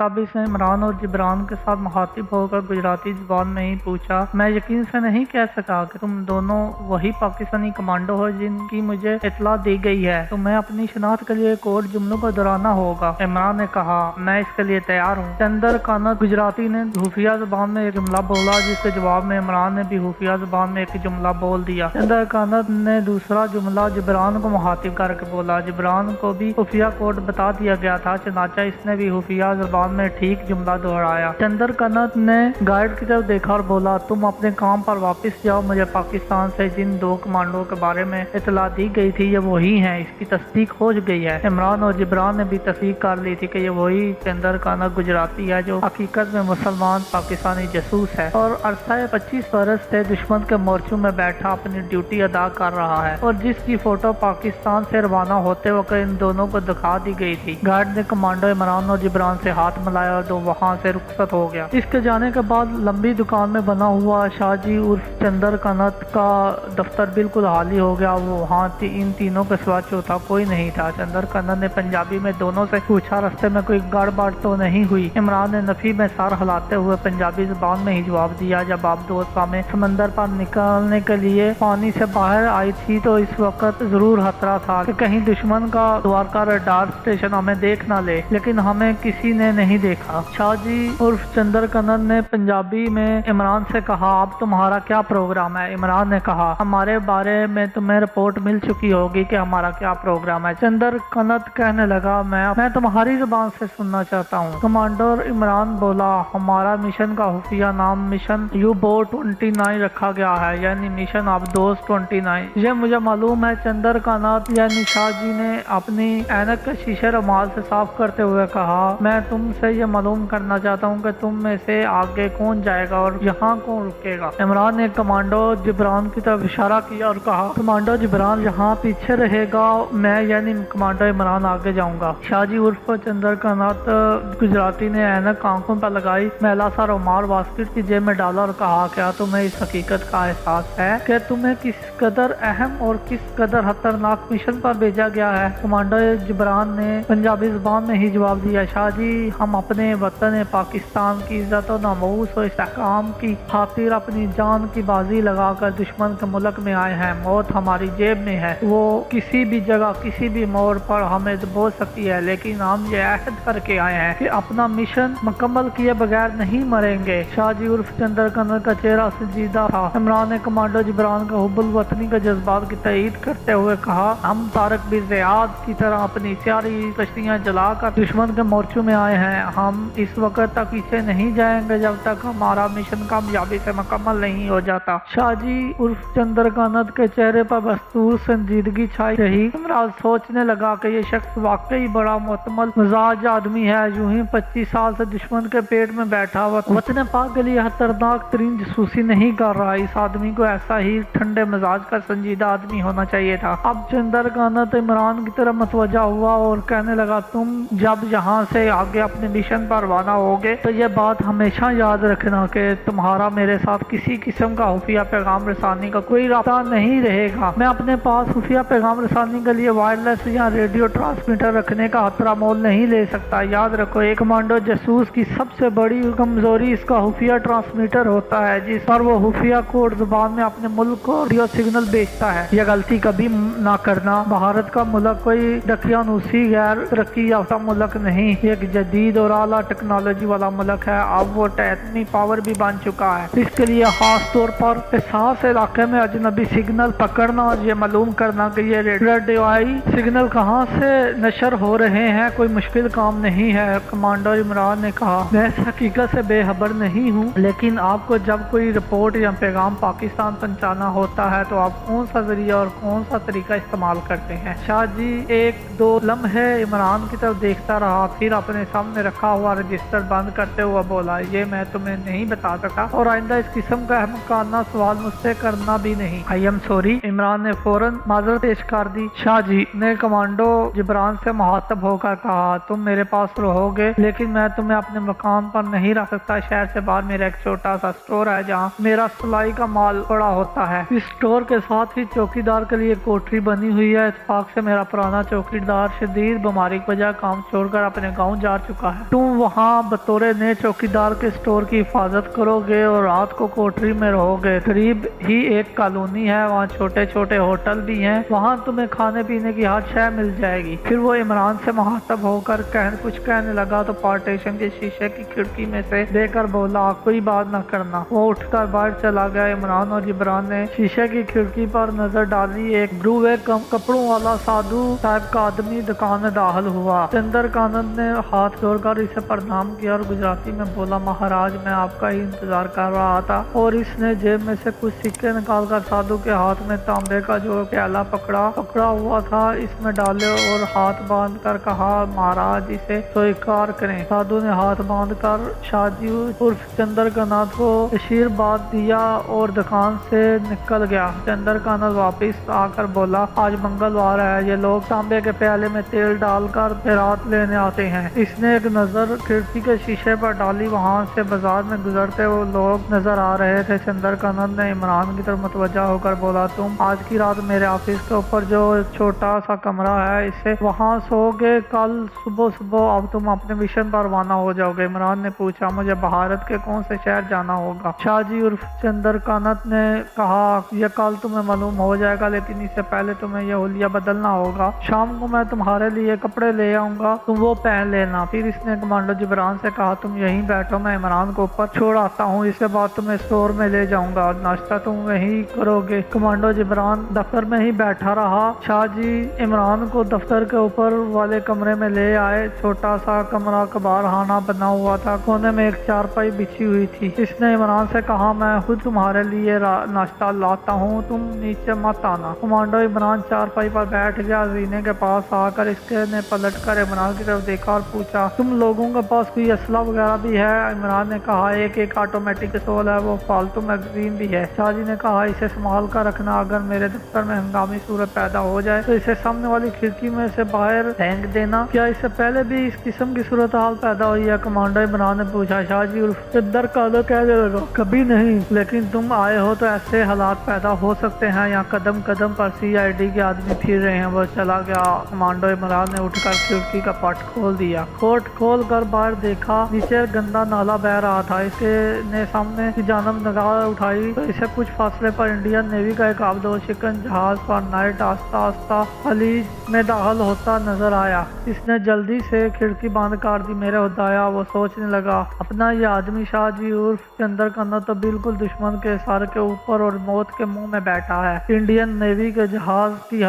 काबिल ने इमरान और जिब्रान के साथ मुखातिब होकर गुजराती जुबान में ही पूछा। मैं यकीन से नहीं कह सका कि तुम दोनों वही पाकिस्तानी कमांडो हो जिनकी मुझे इतला दी गई है। तुम्हें अपनी शनाख्त के लिए कोड जुमलों को दोहराना होगा। इमरान ने कहा, मैं इसके लिए तैयार हूँ। चंदर कानत गुजराती ने खुफिया जुबान में एक जुमला बोला, जिसके जवाब में इमरान ने भी खुफिया जुबान में एक जुमला बोल दिया। चंदर कानत ने दूसरा जुमला जिब्रान को मुखातिब करके बोला। जिब्रान को भी खुफिया कोड बता दिया गया था, चनाचा इसने भी खुफिया जुबान में ठीक जुमला दोहराया। चंदर कानत ने गाइड की तरफ देखा और बोला, तुम अपने काम पर वापस जाओ। मुझे पाकिस्तान से जिन दो कमांडो के बारे में इतला दी गई थी ये वही हैं, इसकी तस्दीक हो गई है। इमरान और जिब्रान ने भी तस्दीक कर ली थी कि ये वही चंदर कानत गुजराती है जो हकीकत में मुसलमान पाकिस्तानी जासूस है और अरसा 25 बरस से दुश्मन के मोर्चों में बैठा अपनी ड्यूटी अदा कर रहा है और जिसकी फोटो पाकिस्तान से रवाना होते वक्त इन दोनों को दिखा दी गई थी। गार्ड ने कमांडो इमरान और जिब्रान से हाथ मिलाया और वहाँ से रुखसत हो गया। इसके जाने के बाद लंबी दुकान में बना हुआ शाहजी उर्फ चंदर कानत का दफ्तर बिल्कुल खाली हो गया। वो वहाँ इन तीनों के सिवा चौथा कोई नहीं था। चंदर कानत ने पंजाबी में दोनों से पूछा, रास्ते में कोई गड़बड़ तो नहीं हुई? इमरान ने नफी में सर हिलाते हुए पंजाबी जुबान में ही जवाब दिया, जब आप दोस्त हमें समंदर पर निकालने के लिए पानी से बाहर आई थी तो इस वक्त जरूर खतरा था कि कहीं दुश्मन का द्वारका रडार स्टेशन हमें देख ना ले, लेकिन हमें किसी ने नहीं देखा। शाहजी उर्फ चंदर कानत ने पंजाबी में इमरान से कहा, अब तुम्हारा क्या प्रोग्राम है? इमरान ने कहा, हमारे बारे में तुम्हें रिपोर्ट मिल चुकी होगी कि हमारा क्या प्रोग्राम है। चंदर कानत कहने लगा, मैं तुम्हारी जुबान से सुनना चाहता हूँ। कमांडर इमरान बोला, हमारा मिशन का खुफिया नाम मिशन U-Boat 29 रखा गया है, यानी मिशन अबदोस 29। ये मुझे मालूम है। चंदर कानत यानी शाहजी ने अपनी ऐनक के शीशे रुमाल से साफ करते हुए कहा, मैं तुमसे ये मालूम करना चाहता हूँ कि तुम में से आगे कौन जाएगा और यहाँ कौन रुकेगा। इमरान ने कमांडो जिब्रान की तरफ इशारा किया और कहा, कमांडो जिब्रान यहाँ पीछे रहेगा, मैं यानी कमांडो इमरान आगे जाऊंगा। शाहजी उर्फ चंदर कानत गुजराती ने ऐनक आंखों पर लगाई, मैला सा रुमाल बास्केट की जेब में डाला और कहा, क्या तुम्हें इस हकीकत का एहसास है कि तुम्हें किस कदर अहम और किस कदर खतरनाक मिशन पर भेजा गया है? कमांडो जिब्रान ने पंजाबी जुबान में ही जवाब दिया, शाहजी, हम अपने वतन पाकिस्तान की इज्जत और नामूस और इस्तेहकाम की खातिर अपनी जान की बाजी लगाकर दुश्मन के मुल्क में आए हैं। मौत हमारी जेब में है, वो किसी भी जगह किसी भी मोड़ पर हमें दबोच सकती है, लेकिन हम ये अहद करके आए हैं कि अपना मिशन मुकम्मल किए बगैर नहीं मरेंगे। शाहजी उर्फ चंदर कानत का चेहरा संजीदा था। इमरान ने कमांडो जिब्रान का हुब्बुल वतनी के जज्बात की तईद करते हुए कहा, हम तारक बिन ज़ियाद की तरह अपनी सारी कश्तियाँ जलाकर दुश्मन के मोर्चों में आए हैं। हम इस वक्त तक पीछे नहीं जाएंगे जब तक हमारा मिशन कामयाबी से मुकम्मल नहीं हो जाता। शाहजी उर्फ चंदर कानत के चेहरे पर बस्तूर संजीदगी छाई रही। इमरान सोचने लगा कि ये शख्स वाकई बड़ा मुतमल मिजाज आदमी है। यूं ही 25 साल से दुश्मन के पेट में बैठा हुआ वतन पाक के लिए खतरनाक तरीन जासूसी नहीं कर रहा। इस आदमी को ऐसा ही ठंडे मिजाज का संजीदा आदमी होना चाहिए था। अब चंदर कानत इमरान की तरफ मतवजा हुआ और कहने लगा, तुम जब यहाँ से आगे अपने मिशन पर रवाना होगे तो ये बात हमेशा याद रखना कि तुम्हारा मेरे साथ किसी किस्म का खुफिया पैगाम रसानी का कोई रास्ता नहीं रहेगा। मैं अपने पास खुफिया पैगाम रसानी के लिए वायरलेस या रेडियो ट्रांसमीटर रखने का खतरा मोल नहीं ले सकता। याद रखो, एक कमांडो जासूस की सबसे बड़ी कमजोरी इसका खुफिया ट्रांसमीटर होता है, जिस पर वो खुफिया कोड जुबान में अपने मुल्क को रेडियो सिग्नल भेजता है। यह गलती कभी ना करना। भारत का मुल्क कोई दकियानूसी गैर तरक्की याफ्ता मुल्क नहीं, एक जदीद और आला टेक्नोलॉजी वाला मुल्क है। अब वो एटमी पावर भी बन चुका है। इसके लिए खास तौर पर खास इलाके में अजनबी सिग्नल पकड़ना और ये मालूम करना कि ये रेडियोई सिग्नल कहाँ से नशर हो रहे हैं कोई मुश्किल काम नहीं है। कमांडर इमरान ने कहा, मैं इस हकीकत से बेखबर नहीं हूँ, लेकिन आपको जब कोई रिपोर्ट या पैगाम पाकिस्तान पहुँचाना होता है तो आप कौन सा जरिया और कौन सा तरीका इस्तेमाल करते हैं? शाहजी एक दो लम्हे इमरान की तरफ देखता रहा, फिर अपने सामने रखा हुआ रजिस्टर बंद करते हुए बोला, ये मैं तुम्हें नहीं बता सकता और आइंदा इस किस्म का अहमकाना सवाल मुझसे करना भी नहीं। I am sorry. इमरान ने फौरन माजरत पेश कर दी। शाहजी ने कमांडो जिब्रान से मुखातब होकर कहा, तुम मेरे पास रहोगे, लेकिन मैं तुम्हें अपने मकान पर नहीं रख सकता। शहर से बाहर मेरा एक छोटा सा स्टोर है जहाँ मेरा सिलाई का माल पड़ा होता है। इस स्टोर के साथ ही चौकीदार के लिए कोठरी बनी हुई है। इत्तेफाक से मेरा पुराना चौकीदार शदीद बीमारी की वजह काम छोड़कर अपने गाँव जा चुका है। तुम वहाँ बतौर नए चौकीदार के स्टोर की हिफाजत करोगे और रात को कोठरी में रहोगे। करीब ही एक कॉलोनी है, वहाँ छोटे छोटे होटल भी हैं, वहाँ तुम्हें खाने पीने की हर शय मिल जाएगी। फिर वो इमरान से मुखातब होकर कुछ कहने लगा तो पार्टीशन के शीशे की खिड़की में से देखकर बोला, कोई बात न करना। वो उठकर बाहर चला गया। इमरान और जिब्रान ने शीशे की खिड़की पर नजर डाली। एक ब्रूवे कपड़ों वाला साधु टाइप का आदमी दुकान में दाखिल हुआ। चंद्रकानंद ने हाथ जोड़कर इसे प्रणाम किया और गुजराती में बोला, महाराज मैं आपका ही इंतजार कर रहा था। और इसने जेब में से कुछ सिक्के निकालकर साधु के हाथ में तांबे का जो प्याला पकड़ा हुआ था इसमें डाले और हाथ बांध कर कहा, महाराज इसे स्वीकार करें। साधु ने हाथ बांध कर शाहजी उर्फ चंद्रकानंद को आशीर्वाद दिया और दुकान से निकल गया। चंद्रकानंद वापिस आकर बोला, आज मंगलवार है, ये लोग तांबे के प्याले में तेल डालकर खैरात लेने आते हैं। इसने एक नजर खिड़की के शीशे पर डाली। वहां से बाजार में गुजरते वो लोग नजर आ रहे थे। चंद्रकानंद ने इमरान की तरफ मुतवज्जा होकर बोला, तुम आज की रात मेरे ऑफिस के ऊपर जो छोटा सा कमरा है इससे वहाँ सोओगे। कल सुबह सुबह अब तुम अपने मिशन पर रवाना हो जाओगे। इमरान ने पूछा, मुझे भारत के कौन से शहर जाना होगा? शाहजी उर्फ चंद्रकानंद ने कहा, यह कल तुम्हें मालूम हो जाएगा, लेकिन इससे पहले तुम्हें यह हुलिया बदलना होगा। शाम को मैं तुम्हारे लिए कपड़े ले आऊंगा, तुम वो पहन लेना। फिर इसने कमांडो जिब्रान से कहा, तुम यहीं बैठो, मैं इमरान को ऊपर छोड़ आता हूँ, इसके बाद तुम्हें स्टोर में ले जाऊंगा, नाश्ता तुम वहीं करोगे। कमांडो जिब्रान दफ्तर में ही बैठा रहा। शाहजी इमरान को दफ्तर के ऊपर वाले कमरे में ले आए। छोटा सा कमरा कबारखाना बना हुआ था, कोने में एक चारपाई बिछी हुई थी। इसने इमरान से कहा, मैं खुद तुम्हारे लिए नाश्ता लाता हूँ, तुम नीचे मत आना। कमांडो इमरान चारपाई पर बैठ गया। जीने के पास आकर इसके ने पलट कर इमरान की तरफ देखा और पूछा, तुम लोगों के पास कोई असला वगैरह भी है? इमरान ने कहा, एक ऑटोमेटिक पिस्तौल है, वो फालतू मैगजीन भी है। शाहजी ने कहा, इसे संभाल कर रखना, अगर मेरे दफ्तर में हंगामी सूरत पैदा हो जाए तो इसे सामने वाली खिड़की में से बाहर फेंक देना। क्या इससे पहले भी इस किस्म की सूरत हाल पैदा हुई है? कमांडो इमरान ने पूछा। शाहजी उर्फ चंद्रकानंद कहने लगा, कभी नहीं, लेकिन तुम आए हो तो ऐसे हालात पैदा हो सकते हैं। यहाँ कदम कदम पर CID के आदमी फिर रहे हैं। वो चला गया। कमांडो इमरान ने उठकर खिड़की का पट खोल दिया। कोट खोल कर बाहर देखा, नीचे गंदा नाला बह रहा था। इसके ने सामने की जानब निगाह उठाई तो इसे कुछ फासले पर इंडियन नेवी का एक आबदोशिकन जहाज पर नाइट आस्ता आस्ता खलीज में दाखिल होता नजर आया। इसने जल्दी से खिड़की बंद कर दी। मेरे खुदाया, वो सोचने लगा, अपना ये आदमी शाहजी उर्फ चंद्रकानंद तो बिल्कुल दुश्मन के सर के ऊपर और मौत के मुंह में बैठा है। इंडियन नेवी के जहाज की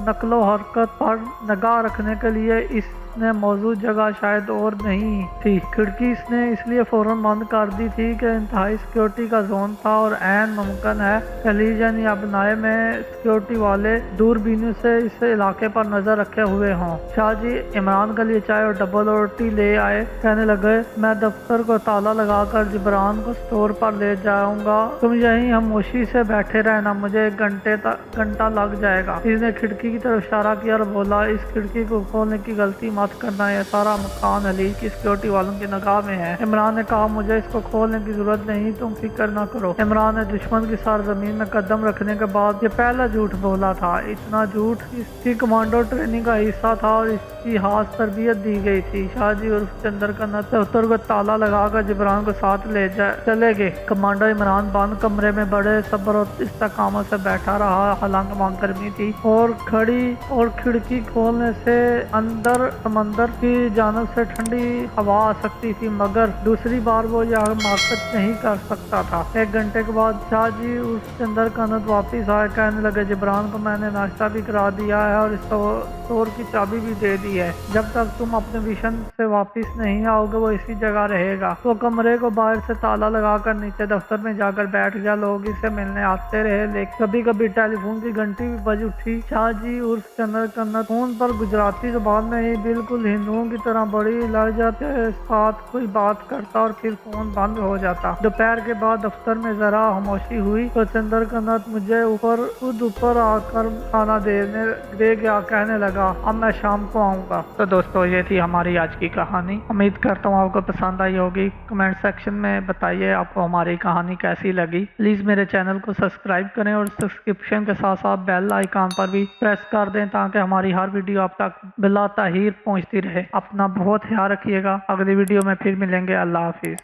नकलो हरकत पर निगाह रखने के लिए इसने मौजूद जगह शायद और नहीं थी। खिड़की इसने इसलिए फौरन बंद कर दी थी कि इंतहाई सिक्योरिटी का जोन था और ऐन मुमकिन है खलीज यानी अपनाए में सिक्योरिटी वाले दूरबीनों से इस इलाके पर नजर रखे हुए हों। शाहजी इमरान के लिए चाय और डबल रोटी ले आए। कहने लगे, मैं दफ्तर को ताला लगाकर जिब्रान को स्टोर पर ले जाऊंगा, तुम यहीं खामोशी से बैठे रहना, मुझे एक घंटा लग जाएगा। इसने खिड़की की तरफ इशारा किया और बोला, इस खिड़की को खोलने की गलती मत करना, यह सारा मकान अली की सिक्योरिटी वालों की निगाह में है। इमरान ने कहा, मुझे इसको खोलने की जरूरत नहीं, तुम फिक्र न करो। इमरान ने दुश्मन की सरजमीन में कदम रखने के बाद ये पहला झूठ बोला था। इतना झूठ इसकी कमांडो ट्रेनिंग का हिस्सा था और इसकी खास तरबियत दी गई थी। शाहजी उर्फ चंद्रकानंद दफ्तर को ताला लगाकर जिब्रान को साथ ले चले गए। कमांडो इमरान बंद कमरे में बड़े सब्र और इस्तकामत से बैठा रहा। हालांकि वहाँ गर्मी थी और खिड़की खोलने से अंदर समंदर की जानब से ठंडी हवा आ सकती थी, मगर दूसरी बार वो यह माकत नहीं कर सकता था। एक घंटे के बाद शाहजी उस चंद्रकानंद वापिस आए। कहने लगे, जिब्रान को मैंने नाश्ता भी करा दिया है और स्टोर की चाबी भी दे दी है। जब तक तुम अपने मिशन से वापिस नहीं आओगे वो इसी जगह रहेगा। वो कमरे को बाहर से ताला लगाकर नीचे दफ्तर में जाकर बैठ गया। लोग इसे मिलने आते रहे, लेकिन कभी कभी टेलीफोन की घंटी भी बज उठी। शाहजी उर्फ चंद्रकानंद फोन पर गुजराती जुबान में ही बिल्कुल हिंदुओं की तरह बड़ी लहजा के साथ कोई बात करता और फिर फोन बंद हो जाता। दोपहर के बाद दफ्तर में जरा खामोशी हुई तो चंद्रकानंद मुझे खुद ऊपर आकर खाना दे गया। कहने लगा, अब मैं शाम को आऊंगा। तो दोस्तों, ये थी हमारी आज की कहानी। उम्मीद करता हूँ आपको पसंद आई होगी। कमेंट सेक्शन में बताइए आपको हमारी कहानी कैसी लगी। प्लीज मेरे चैनल को सब्सक्राइब करें और सब्सक्रिप्शन के साथ साथ बेल आइकन पर भी प्रेस कर दें ताकि हमारी हर वीडियो आप तक बिला ताखीर पहुंचती रहे। अपना बहुत ख्याल रखिएगा। अगली वीडियो में फिर मिलेंगे। अल्लाह हाफिज।